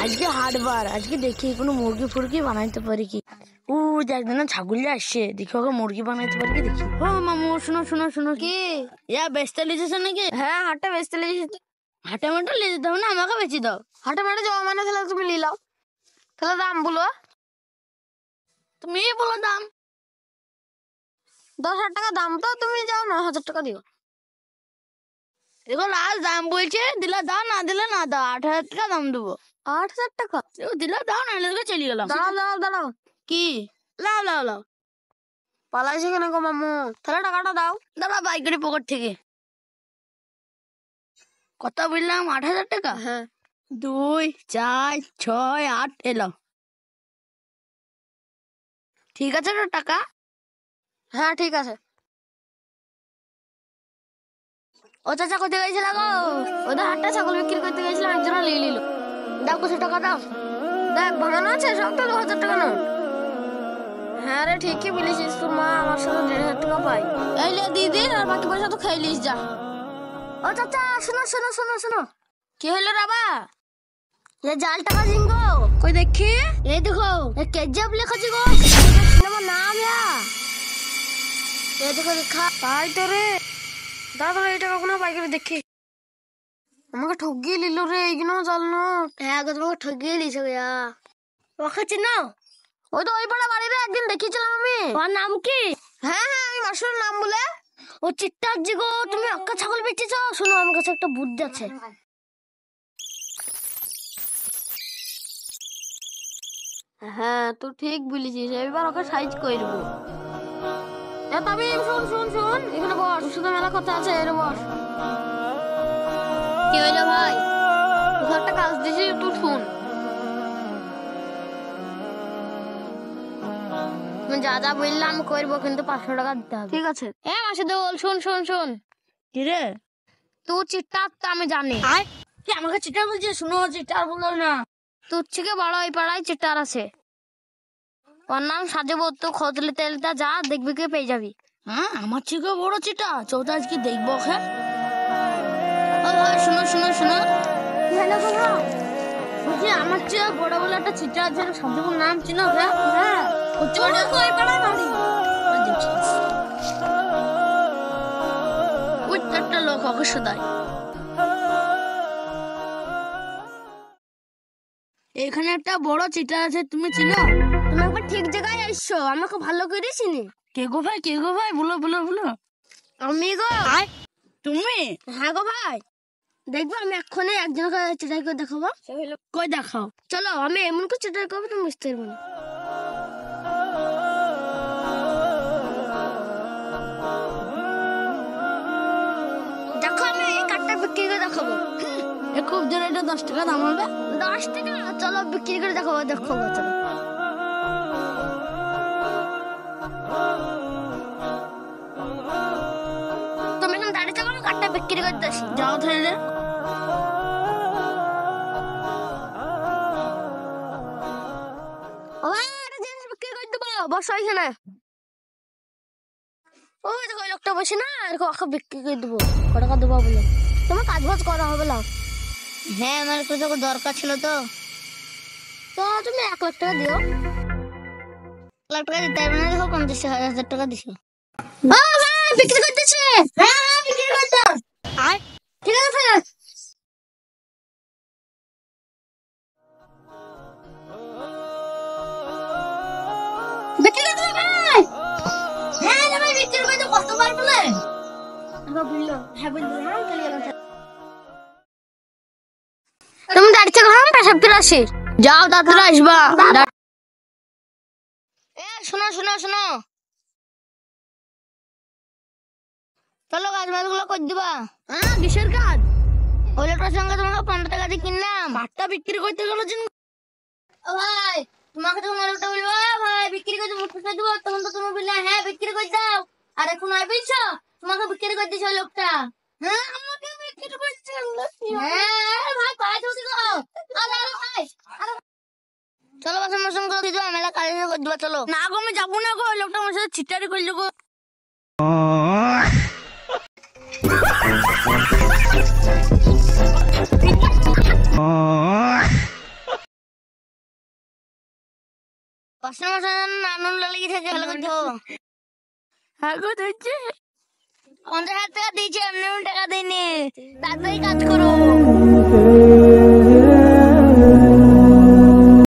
আজকে হাটবার, আজকে দেখি কোনো মুরগি ফুরগি বানাইতে পারি কি। ও দেখ না, ছাগল আসছে, দেখি ওকে মুরগি বানাইতে পারি কি দেখি। ও মামু, শুনো শুনো শুনো, কি ইয়া বেচতে লিখেছে নাকি? হ্যাঁ, হাটে বেচতে লিখেছে। হাটে মাঠে লিখে দাও না, আমাকে বেচি দাও। হাটে মাঠে যাওয়া মানে তাহলে তুমি লিলাও, তাহলে দাম বলো, তুমি বলো দাম। 10,000 টাকা দাম, তো তুমি যাও 9,000 টাকা দিও। দেখো লাস্ট দাম বলছে, দিলে দাও, না দিলে না দাও। 8,000 টাকা দাম দেবো। 8,000 টাকা দিলে দাও, না দিলে চলে গেলাম। দাঁড়াও দাঁড়াও দাঁড়াও, কি লাও লাও লাও, পালাইছে কেন গো মামু? তাহলে টাকাটা দাও। দাঁড়া বাই করে পকেট থেকে। কত বললাম? 8,000 টাকা। হ্যাঁ, 2, 4, 6, 8 এলো। ঠিক আছে তো টাকা? হ্যাঁ ঠিক আছে। ও চাচা কোথায় গেছিল গো? ওদের হাটটা ছাগল বিক্রি করতে গেছিলাম, একজন নিয়ে নিল। দাও, কত টাকা দাও? দেখ বানানো আছে সব তো 2,000 টাকা নোট। হ্যাঁ রে, ঠিকই বলেছিস, তোর মা আমার সাথে 1,500 টাকা পাই। এই লে দিদি, আর বাকি পয়সা তো খেয়ে লিস যা। ও চাচা শোনো শোনো শোনো শোনো। কি হলো রাবা? ये जाल टाका जिंगो कोई देखी? ये देखो, ये केजीएफ लिखा जी गो, सिनेमा नाम या। ये देखो लिखा पाई तो रे। दादा ये टाका कोना पाई के देखी। আমাকে ঠগিয়ে নিল রে, এইগুলো জাল নোট। হ্যাঁ গো, তোমাকে ঠগিয়ে দিয়েছে গো। ওকে চিনো? ওই তো ওই পাড়া বাড়িতে একদিন দেখিয়েছিলাম আমি। ওর নাম কি? হ্যাঁ হ্যাঁ, আমি মাসুর নাম বলে। ও চিট্টার জি গো, তুমি আক্কা ছাগল বেচেছ? শোনো, আমার কাছে একটা বুদ্ধি আছে। হ্যাঁ তুই ঠিক বলেছিস, এবার ওকে সাইজ করবো। তবে শুন শুন শুন, এখানে বস, তোর সাথে মেলা কথা আছে, এর বস। কি হইলো ভাই? তোকে একটা কাজ দিয়েছি, তুই শুন। যা যা বললাম করবো, কিন্তু 500 টাকা দিতে হবে। ঠিক আছে। হ্যাঁ মাসুদুল, শুন শুন শুন। কি রে? তুই চিট্টার তো আমি জানি। কি আমাকে চিটার বলছিস? শুনো, চিটার বলো না। তোর থেকে বড় ওই পাড়ায় চিটার আছে, ওর নাম সাজেব। তো খোঁজ নিতে নিতে যা, দেখবি কে পেয়ে যাবি। হ্যাঁ, আমার থেকে বড় চিটা? চৌধা আজকে দেখবো। হ্যাঁ শুনো শুনো শুনো, বলছি আমার চেয়ে বড় বলে একটা চিটা আছে, সাজেবুর নাম চিনো? হ্যাঁ হ্যাঁ, ওই পাড়ায় বাড়ি। ওই একটা লোক ওকে সদাই। এখানে একটা বড় চিটা আছে, তুমি চিনো? তুমি একবার ঠিক জায়গায় আসছো, আমাকে ভালো করে চিনি। কে গো ভাই, কে গো ভাই? বলো বলো বলো। আমি গো। তুমি? হ্যাঁ গো ভাই, দেখবো আমি এক্ষুনি একজনকে চিটাই করে দেখাবো। কই দেখাও? চলো, আমি এমন করে চিটাই করবো তুমি বুঝতে পারবে না। দেখো, আমি এই কাঠটা বিক্রি করে দেখাবো। খুব জোরে, এটা 10 টাকা দাম হবে। 10 টাকা? চলো বিক্রি করে দেখাবো, দেখো চলো। তুমি এখন দাঁড়িয়ে থাকো, কাঠটা বিক্রি করতে আসি। যাও তাহলে। ও ভাই, একটা জিনিস বিক্রি করে দেবো, বসো এখানে। ওই দেখো ওই লোকটা বসে না, এরকম আখা বিক্রি করে দেবো। কত টাকা দেবো বলে? তোমার কাজ বাজ করা হবে না? হ্যাঁ, আমার একটু দরকার ছিল তো। তো তুমি 1 লাখ টাকা দিও। 1 লাখ টাকা দিতে পারবে না, দেখো 50,000 টাকা দিছো। বিক্রি করতেছে। হ্যাঁ বিক্রি করতে। ঠিক আছে ফের। বিক্রি করতে ভাই। হ্যাঁ ভাই, বিক্রি করতে কত বার বলে? বললো হ্যাঁ, বললো হ্যাঁ, চলে গেলাম। তুমি দাঁড়িয়ে থাকো, আমি পেশাব করে আসি। যাও, তাড়াতাড়ি আসবা। শোনো শোনো শোনো, চলো কাজ বাজগুলো করে দিবা। হ্যাঁ, কিসের কাজ? ওই লোকটার সঙ্গে তোমাকে 15 টাকা দিয়ে কিনলাম, ভাতটা বিক্রি করতে গেলো। ও ভাই, তোমাকে তোমার লোকটা বলবো ভাই বিক্রি করতে মুখে দেবো, তখন তো তুমি বললে হ্যাঁ বিক্রি করে দাও। আর এখন আইছো, তোমাকে বিক্রি করে দিয়েছে লোকটা। হ্যাঁ, আমাকে বিক্রি করছে। হ্যাঁ ভাই, পায়ে ধরে গো। ভাই চলো, বাসন মাসন করে দিবা, মেলা কাজ করে দিবা। চলো। না গো, আমি যাবো না গো, ওই লোকটা আমার সাথে ছিটারি করলো গো। পাশের মাসে নানুর লেগে থাকে ভালো করছো। হ্যাঁ গো দিচ্ছে 50,000 টাকা দিয়েছে, এমনি টাকা দিইনি, তাড়াতাড়ি কাজ করো।